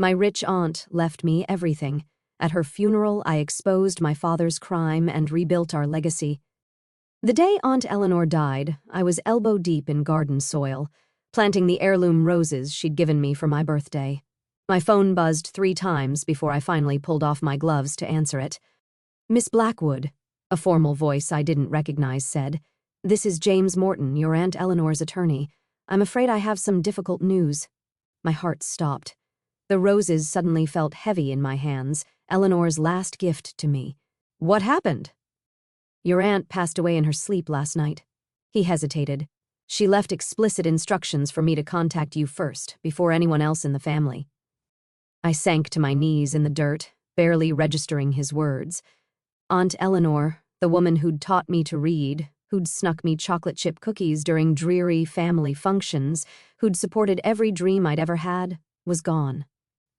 My rich aunt left me everything. At her funeral, I exposed my father's crime and rebuilt our legacy. The day Aunt Eleanor died, I was elbow-deep in garden soil, planting the heirloom roses she'd given me for my birthday. My phone buzzed 3 times before I finally pulled off my gloves to answer it. "Miss Blackwood," a formal voice I didn't recognize said, "this is James Morton, your Aunt Eleanor's attorney. I'm afraid I have some difficult news." My heart stopped. The roses suddenly felt heavy in my hands, Eleanor's last gift to me. "What happened?" "Your aunt passed away in her sleep last night." He hesitated. "She left explicit instructions for me to contact you first, before anyone else in the family." I sank to my knees in the dirt, barely registering his words. Aunt Eleanor, the woman who'd taught me to read, who'd snuck me chocolate chip cookies during dreary family functions, who'd supported every dream I'd ever had, was gone.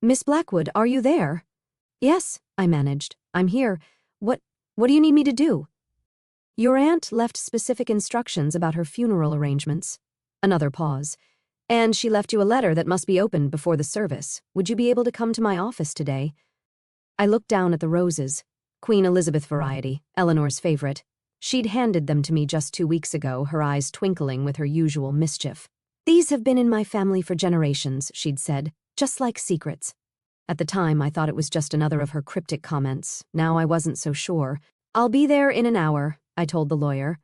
"Miss Blackwood, are you there?" "Yes," I managed. "I'm here. What do you need me to do?" "Your aunt left specific instructions about her funeral arrangements." Another pause. "And she left you a letter that must be opened before the service. Would you be able to come to my office today?" I looked down at the roses. Queen Elizabeth variety, Eleanor's favorite. She'd handed them to me just 2 weeks ago, her eyes twinkling with her usual mischief. "These have been in my family for generations," she'd said, "just like secrets." At the time, I thought it was just another of her cryptic comments. Now I wasn't so sure. "I'll be there in an hour," I told the lawyer.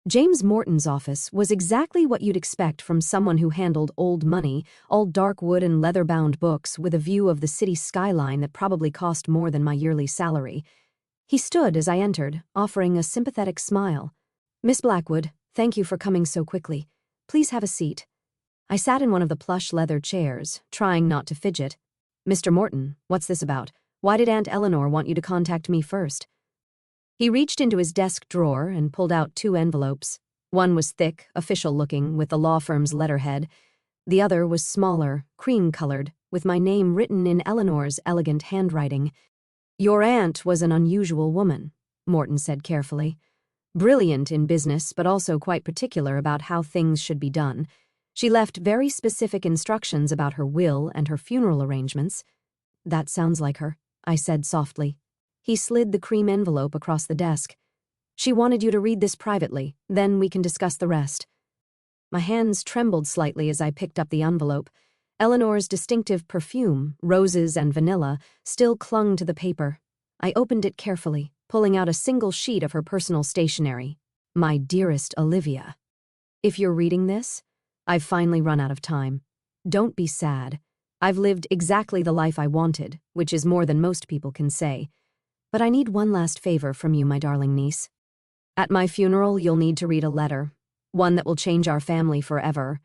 James Morton's office was exactly what you'd expect from someone who handled old money, all dark wood and leather-bound books with a view of the city skyline that probably cost more than my yearly salary. He stood as I entered, offering a sympathetic smile. "Miss Blackwood, thank you for coming so quickly. Please have a seat." I sat in one of the plush leather chairs, trying not to fidget. "Mr. Morton, what's this about? Why did Aunt Eleanor want you to contact me first?" He reached into his desk drawer and pulled out 2 envelopes. One was thick, official-looking, with the law firm's letterhead. The other was smaller, cream-colored, with my name written in Eleanor's elegant handwriting. "Your aunt was an unusual woman," Morton said carefully. "Brilliant in business, but also quite particular about how things should be done. She left very specific instructions about her will and her funeral arrangements." "That sounds like her," I said softly. He slid the cream envelope across the desk. "She wanted you to read this privately, then we can discuss the rest." My hands trembled slightly as I picked up the envelope. Eleanor's distinctive perfume, roses and vanilla, still clung to the paper. I opened it carefully, pulling out a single sheet of her personal stationery. "My dearest Olivia, if you're reading this, I've finally run out of time. Don't be sad. I've lived exactly the life I wanted, which is more than most people can say. But I need one last favor from you, my darling niece. At my funeral, you'll need to read a letter, one that will change our family forever.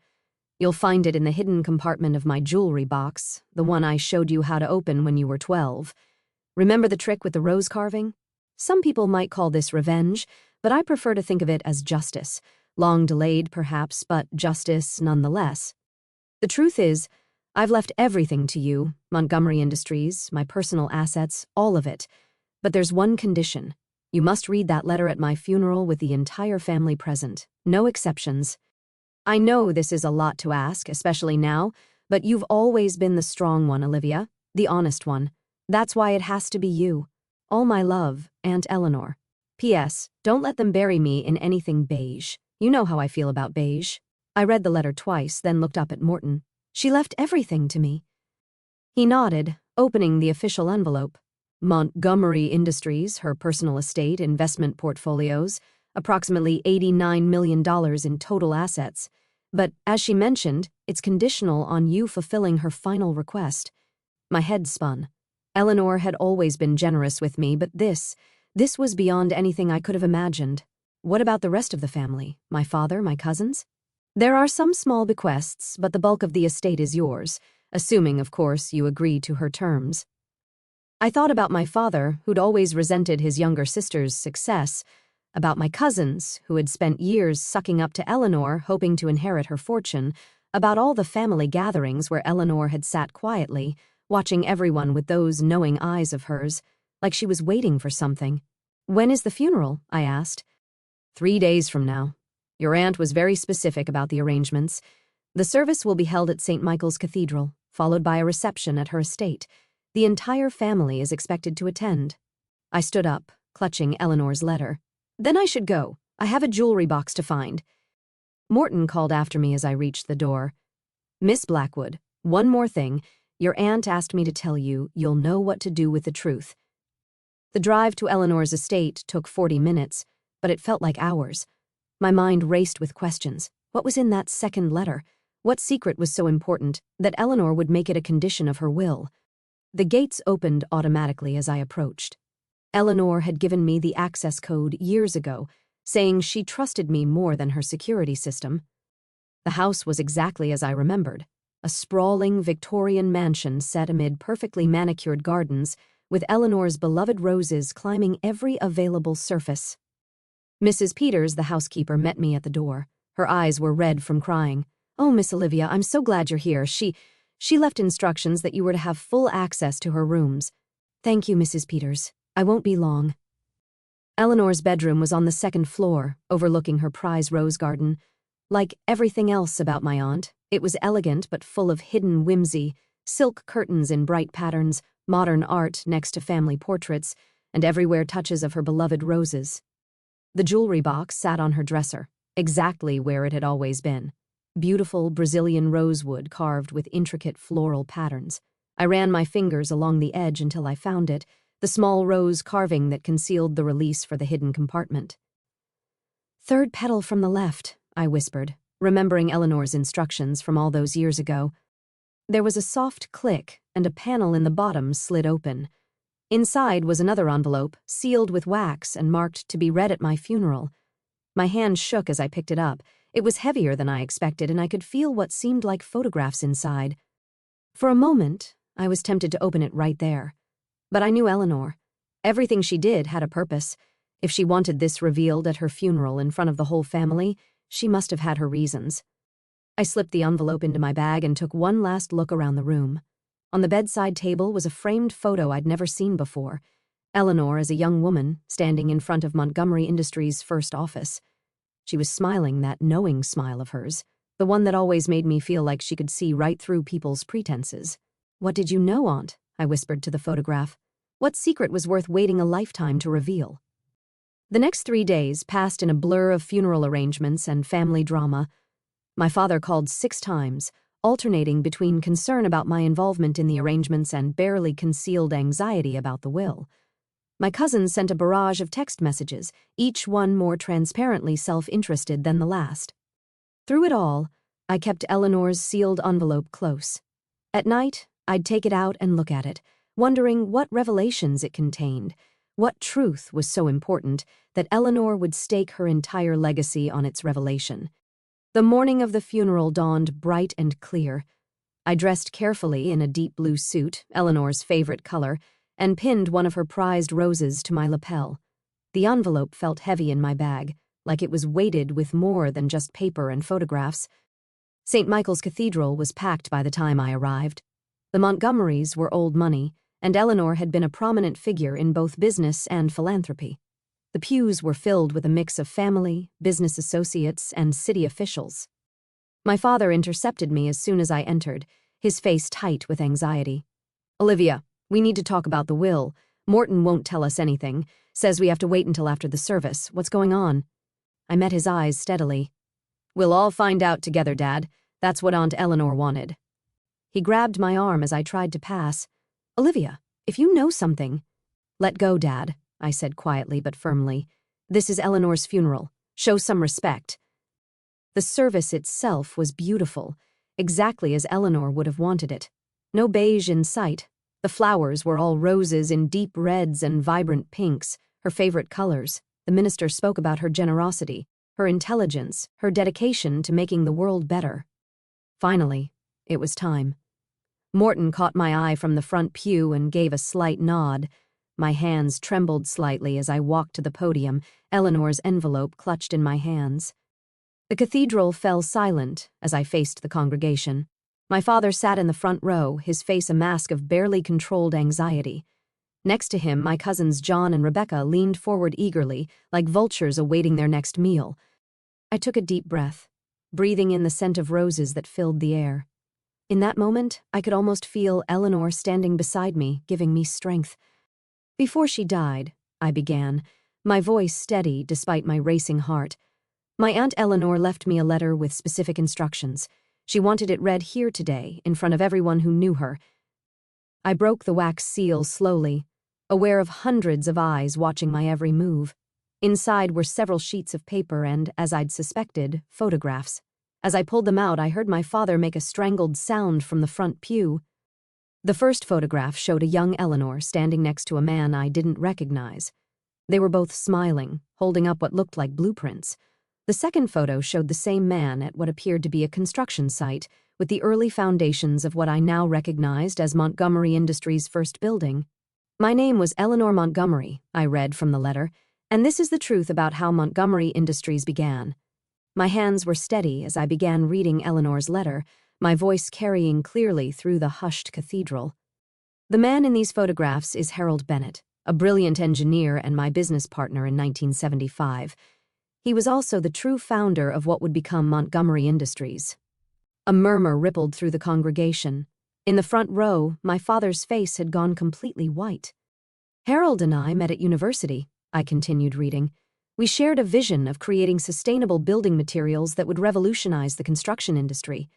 You'll find it in the hidden compartment of my jewelry box, the one I showed you how to open when you were 12. Remember the trick with the rose carving? Some people might call this revenge, but I prefer to think of it as justice. Long delayed, perhaps, but justice nonetheless. The truth is, I've left everything to you, Montgomery Industries, my personal assets, all of it. But there's one condition. You must read that letter at my funeral with the entire family present. No exceptions. I know this is a lot to ask, especially now, but you've always been the strong one, Olivia, the honest one. That's why it has to be you. All my love, Aunt Eleanor. P.S. Don't let them bury me in anything beige. You know how I feel about beige." I read the letter twice, then looked up at Morton. "She left everything to me." He nodded, opening the official envelope. Montgomery Industries, her personal estate, investment portfolios, approximately $89 million in total assets. But, as she mentioned, it's conditional on you fulfilling her final request. My head spun. Eleanor had always been generous with me, but this was beyond anything I could have imagined. What about the rest of the family? My father, my cousins? "There are some small bequests, but the bulk of the estate is yours, assuming, of course, you agree to her terms." I thought about my father, who'd always resented his younger sister's success, about my cousins, who had spent years sucking up to Eleanor, hoping to inherit her fortune, about all the family gatherings where Eleanor had sat quietly, watching everyone with those knowing eyes of hers, like she was waiting for something. "When is the funeral?" I asked. 3 days from now. Your aunt was very specific about the arrangements. The service will be held at St. Michael's Cathedral, followed by a reception at her estate. The entire family is expected to attend. I stood up, clutching Eleanor's letter. Then I should go. I have a jewelry box to find. Morton called after me as I reached the door. Miss Blackwood, one more thing. Your aunt asked me to tell you you'll know what to do with the truth. The drive to Eleanor's estate took 40 minutes, but it felt like hours. My mind raced with questions. What was in that second letter? What secret was so important that Eleanor would make it a condition of her will? The gates opened automatically as I approached. Eleanor had given me the access code years ago, saying she trusted me more than her security system. The house was exactly as I remembered, a sprawling Victorian mansion set amid perfectly manicured gardens, with Eleanor's beloved roses climbing every available surface. Mrs. Peters, the housekeeper, met me at the door. Her eyes were red from crying. "Oh, Miss Olivia, I'm so glad you're here. She left instructions that you were to have full access to her rooms." "Thank you, Mrs. Peters. I won't be long." Eleanor's bedroom was on the second floor, overlooking her prize rose garden. Like everything else about my aunt, it was elegant but full of hidden whimsy, silk curtains in bright patterns, modern art next to family portraits, and everywhere touches of her beloved roses. The jewelry box sat on her dresser, exactly where it had always been. Beautiful Brazilian rosewood carved with intricate floral patterns. I ran my fingers along the edge until I found it, the small rose carving that concealed the release for the hidden compartment. "Third petal from the left," I whispered, remembering Eleanor's instructions from all those years ago. There was a soft click, and a panel in the bottom slid open. Inside was another envelope, sealed with wax and marked to be read at my funeral. My hand shook as I picked it up. It was heavier than I expected, and I could feel what seemed like photographs inside. For a moment, I was tempted to open it right there. But I knew Eleanor. Everything she did had a purpose. If she wanted this revealed at her funeral in front of the whole family, she must have had her reasons. I slipped the envelope into my bag and took one last look around the room. On the bedside table was a framed photo I'd never seen before. Eleanor as a young woman, standing in front of Montgomery Industries' first office. She was smiling, that knowing smile of hers, the one that always made me feel like she could see right through people's pretenses. "What did you know, Aunt?" I whispered to the photograph. "What secret was worth waiting a lifetime to reveal?" The next 3 days passed in a blur of funeral arrangements and family drama. My father called 6 times, alternating between concern about my involvement in the arrangements and barely concealed anxiety about the will. My cousins sent a barrage of text messages, each one more transparently self-interested than the last. Through it all, I kept Eleanor's sealed envelope close. At night, I'd take it out and look at it, wondering what revelations it contained, what truth was so important that Eleanor would stake her entire legacy on its revelation. The morning of the funeral dawned bright and clear. I dressed carefully in a deep blue suit, Eleanor's favorite color, and pinned one of her prized roses to my lapel. The envelope felt heavy in my bag, like it was weighted with more than just paper and photographs. St. Michael's Cathedral was packed by the time I arrived. The Montgomerys were old money, and Eleanor had been a prominent figure in both business and philanthropy. The pews were filled with a mix of family, business associates, and city officials. My father intercepted me as soon as I entered, his face tight with anxiety. "Olivia, we need to talk about the will. Morton won't tell us anything, says we have to wait until after the service. What's going on?" I met his eyes steadily. "We'll all find out together, Dad. That's what Aunt Eleanor wanted." He grabbed my arm as I tried to pass. "Olivia, if you know something—" "Let go, Dad," I said quietly but firmly. "This is Eleanor's funeral. Show some respect." The service itself was beautiful, exactly as Eleanor would have wanted it. No beige in sight. The flowers were all roses in deep reds and vibrant pinks, her favorite colors. The minister spoke about her generosity, her intelligence, her dedication to making the world better. Finally, it was time. Morton caught my eye from the front pew and gave a slight nod. My hands trembled slightly as I walked to the podium, Eleanor's envelope clutched in my hands. The cathedral fell silent as I faced the congregation. My father sat in the front row, his face a mask of barely controlled anxiety. Next to him, my cousins John and Rebecca leaned forward eagerly, like vultures awaiting their next meal. I took a deep breath, breathing in the scent of roses that filled the air. In that moment, I could almost feel Eleanor standing beside me, giving me strength. "Before she died," I began, my voice steady despite my racing heart, "my Aunt Eleanor left me a letter with specific instructions. She wanted it read here today, in front of everyone who knew her." I broke the wax seal slowly, aware of hundreds of eyes watching my every move. Inside were several sheets of paper and, as I'd suspected, photographs. As I pulled them out, I heard my father make a strangled sound from the front pew. The first photograph showed a young Eleanor standing next to a man I didn't recognize. They were both smiling, holding up what looked like blueprints. The second photo showed the same man at what appeared to be a construction site, with the early foundations of what I now recognized as Montgomery Industries' first building. "My name was Eleanor Montgomery," I read from the letter, "and this is the truth about how Montgomery Industries began." My hands were steady as I began reading Eleanor's letter, my voice carrying clearly through the hushed cathedral. "The man in these photographs is Harold Bennett, a brilliant engineer and my business partner in 1975. He was also the true founder of what would become Montgomery Industries." A murmur rippled through the congregation. In the front row, my father's face had gone completely white. "Harold and I met at university," I continued reading. "We shared a vision of creating sustainable building materials that would revolutionize the construction industry.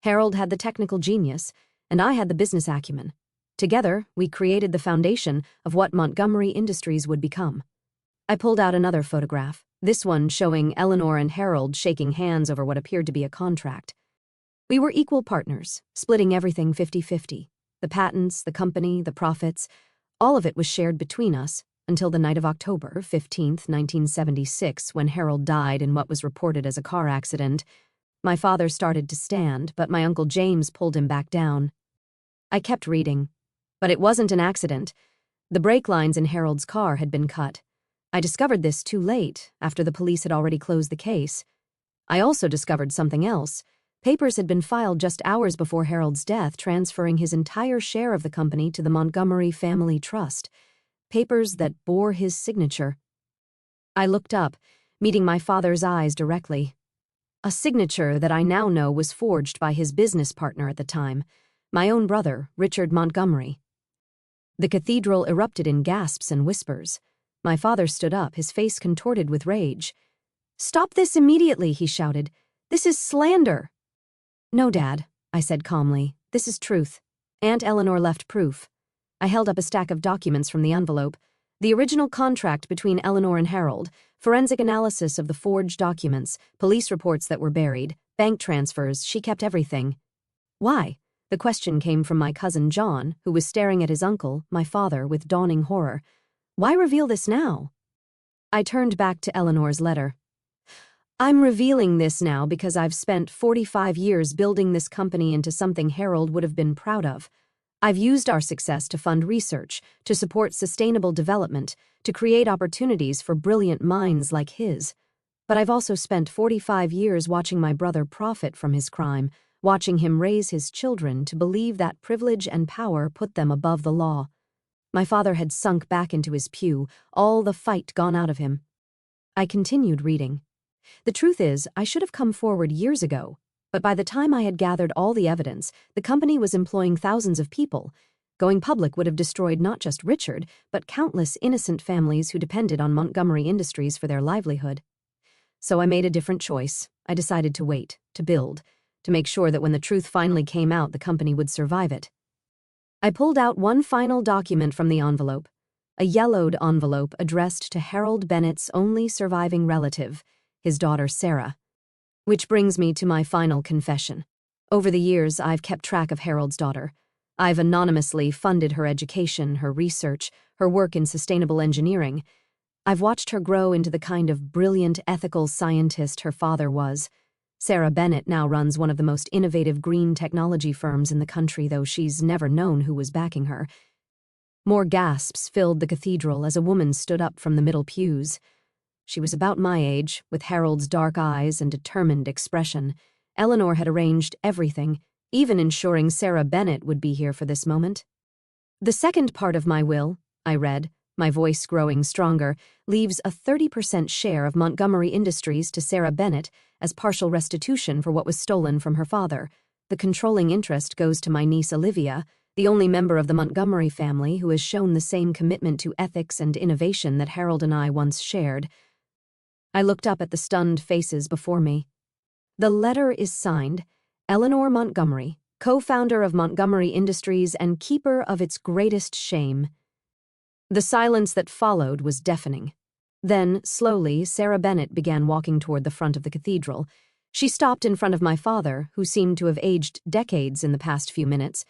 Harold had the technical genius, and I had the business acumen. Together, we created the foundation of what Montgomery Industries would become." I pulled out another photograph, this one showing Eleanor and Harold shaking hands over what appeared to be a contract. "We were equal partners, splitting everything 50-50. The patents, the company, the profits, all of it was shared between us until the night of October 15th, 1976, when Harold died in what was reported as a car accident. My father started to stand, but my Uncle James pulled him back down." I kept reading. "But it wasn't an accident. The brake lines in Harold's car had been cut. I discovered this too late, after the police had already closed the case. I also discovered something else. Papers had been filed just hours before Harold's death, transferring his entire share of the company to the Montgomery Family Trust. Papers that bore his signature." I looked up, meeting my father's eyes directly. A signature that I now know was forged by his business partner at the time, my own brother, Richard Montgomery. The cathedral erupted in gasps and whispers. My father stood up, his face contorted with rage. "Stop this immediately," he shouted. "This is slander." "No, Dad," I said calmly. "This is truth. Aunt Eleanor left proof." I held up a stack of documents from the envelope. The original contract between Eleanor and Harold, forensic analysis of the forged documents, police reports that were buried, bank transfers, she kept everything. "Why?" The question came from my cousin John, who was staring at his uncle, my father, with dawning horror. "Why reveal this now?" I turned back to Eleanor's letter. "I'm revealing this now because I've spent 45 years building this company into something Harold would have been proud of. I've used our success to fund research, to support sustainable development, to create opportunities for brilliant minds like his. But I've also spent 45 years watching my brother profit from his crime, watching him raise his children to believe that privilege and power put them above the law." My father had sunk back into his pew, all the fight gone out of him. I continued reading. "The truth is, I should have come forward years ago, but by the time I had gathered all the evidence, the company was employing thousands of people. Going public would have destroyed not just Richard, but countless innocent families who depended on Montgomery Industries for their livelihood. So I made a different choice. I decided to wait, to build, to make sure that when the truth finally came out, the company would survive it." I pulled out one final document from the envelope, a yellowed envelope addressed to Harold Bennett's only surviving relative, his daughter Sarah. Which brings me to my final confession. Over the years, I've kept track of Harold's daughter. I've anonymously funded her education, her research, her work in sustainable engineering. I've watched her grow into the kind of brilliant ethical scientist her father was. Sarah Bennett now runs one of the most innovative green technology firms in the country, though she's never known who was backing her. More gasps filled the cathedral as a woman stood up from the middle pews. She was about my age, with Harold's dark eyes and determined expression. Eleanor had arranged everything, even ensuring Sarah Bennett would be here for this moment. "The second part of my will," I read, my voice growing stronger, "leaves a 30% share of Montgomery Industries to Sarah Bennett as partial restitution for what was stolen from her father. The controlling interest goes to my niece Olivia, the only member of the Montgomery family who has shown the same commitment to ethics and innovation that Harold and I once shared. I looked up at the stunned faces before me. The letter is signed, Eleanor Montgomery, co-founder of Montgomery Industries and keeper of its greatest shame. The silence that followed was deafening. Then, slowly, Sarah Bennett began walking toward the front of the cathedral. She stopped in front of my father, who seemed to have aged decades in the past few minutes.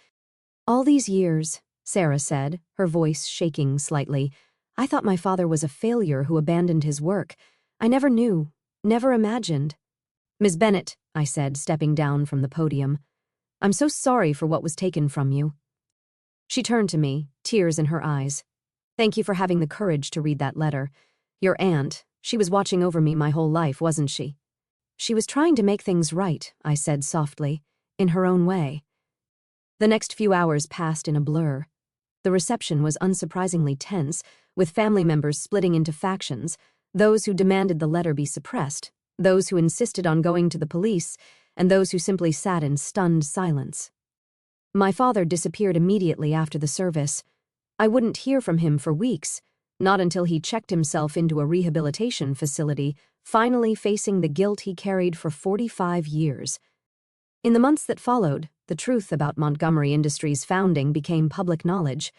"All these years," Sarah said, her voice shaking slightly, "I thought my father was a failure who abandoned his work. I never knew, never imagined." "Miss Bennett," I said, stepping down from the podium, "I'm so sorry for what was taken from you." She turned to me, tears in her eyes. "Thank you for having the courage to read that letter. Your aunt, she was watching over me my whole life, wasn't she?" "She was trying to make things right," I said softly, "in her own way." The next few hours passed in a blur. The reception was unsurprisingly tense, with family members splitting into factions, those who demanded the letter be suppressed, those who insisted on going to the police, and those who simply sat in stunned silence. My father disappeared immediately after the service. I wouldn't hear from him for weeks, not until he checked himself into a rehabilitation facility, finally facing the guilt he carried for 45 years. In the months that followed, the truth about Montgomery Industries' founding became public knowledge.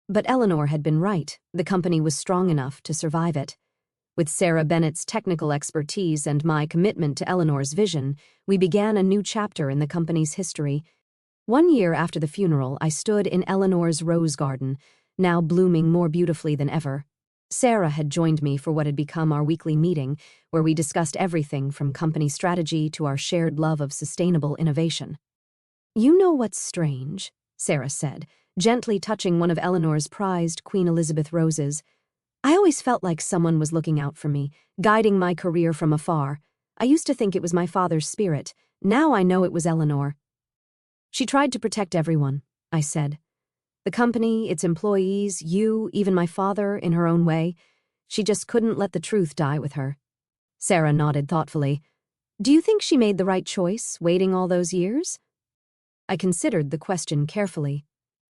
But Eleanor had been right. The company was strong enough to survive it. With Sarah Bennett's technical expertise and my commitment to Eleanor's vision, we began a new chapter in the company's history. 1 year after the funeral, I stood in Eleanor's rose garden, now blooming more beautifully than ever. Sarah had joined me for what had become our weekly meeting, where we discussed everything from company strategy to our shared love of sustainable innovation. "You know what's strange?" Sarah said, gently touching one of Eleanor's prized Queen Elizabeth roses. "I always felt like someone was looking out for me, guiding my career from afar. I used to think it was my father's spirit. Now I know it was Eleanor." "She tried to protect everyone," I said. "The company, its employees, you, even my father, in her own way. She just couldn't let the truth die with her." Sarah nodded thoughtfully. "Do you think she made the right choice, waiting all those years?" I considered the question carefully.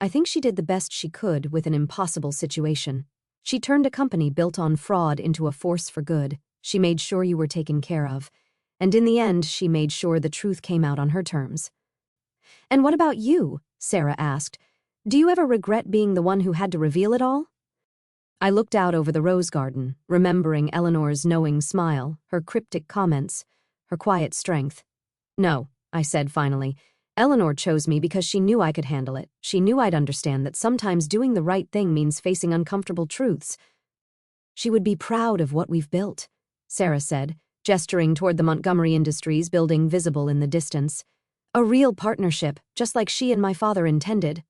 I think she did the best she could with an impossible situation. She turned a company built on fraud into a force for good. She made sure you were taken care of. And in the end, she made sure the truth came out on her terms. "And what about you?" Sarah asked. "Do you ever regret being the one who had to reveal it all?" I looked out over the rose garden, remembering Eleanor's knowing smile, her cryptic comments, her quiet strength. "No," I said finally. "Eleanor chose me because she knew I could handle it. She knew I'd understand that sometimes doing the right thing means facing uncomfortable truths." "She would be proud of what we've built," Sarah said, gesturing toward the Montgomery Industries building visible in the distance. "A real partnership, just like she and my father intended."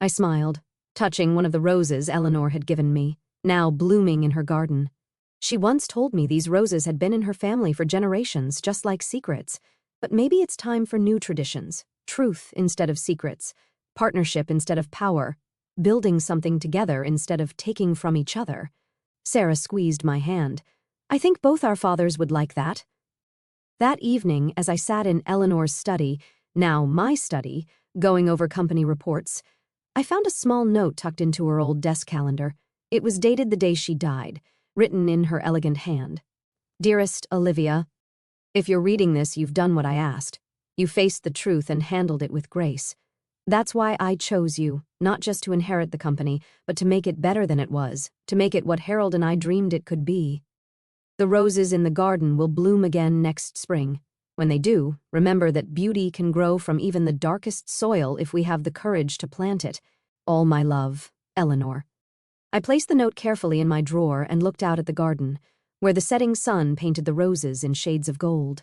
I smiled, touching one of the roses Eleanor had given me, now blooming in her garden. She once told me these roses had been in her family for generations, just like secrets. But maybe it's time for new traditions, truth instead of secrets, partnership instead of power, building something together instead of taking from each other. Sarah squeezed my hand. "I think both our fathers would like that." That evening, as I sat in Eleanor's study, now my study, going over company reports, I found a small note tucked into her old desk calendar. It was dated the day she died, written in her elegant hand. "Dearest Olivia, if you're reading this, you've done what I asked. You faced the truth and handled it with grace. That's why I chose you, not just to inherit the company, but to make it better than it was, to make it what Harold and I dreamed it could be. The roses in the garden will bloom again next spring. When they do, remember that beauty can grow from even the darkest soil if we have the courage to plant it. All my love, Eleanor." I placed the note carefully in my drawer and looked out at the garden, where the setting sun painted the roses in shades of gold.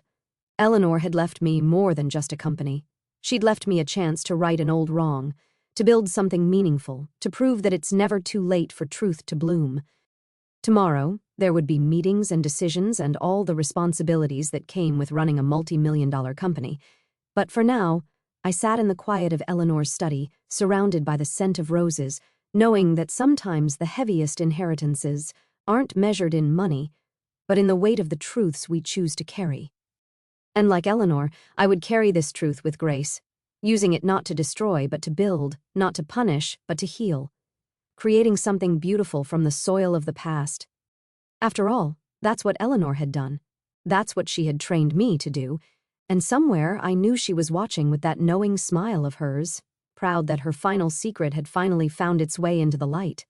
Eleanor had left me more than just a company. She'd left me a chance to right an old wrong, to build something meaningful, to prove that it's never too late for truth to bloom. Tomorrow, there would be meetings and decisions and all the responsibilities that came with running a multi-million-dollar company. But for now, I sat in the quiet of Eleanor's study, surrounded by the scent of roses, knowing that sometimes the heaviest inheritances aren't measured in money, but in the weight of the truths we choose to carry. And like Eleanor, I would carry this truth with grace, using it not to destroy but to build, not to punish but to heal, creating something beautiful from the soil of the past. After all, that's what Eleanor had done. That's what she had trained me to do, and somewhere I knew she was watching with that knowing smile of hers, proud that her final secret had finally found its way into the light.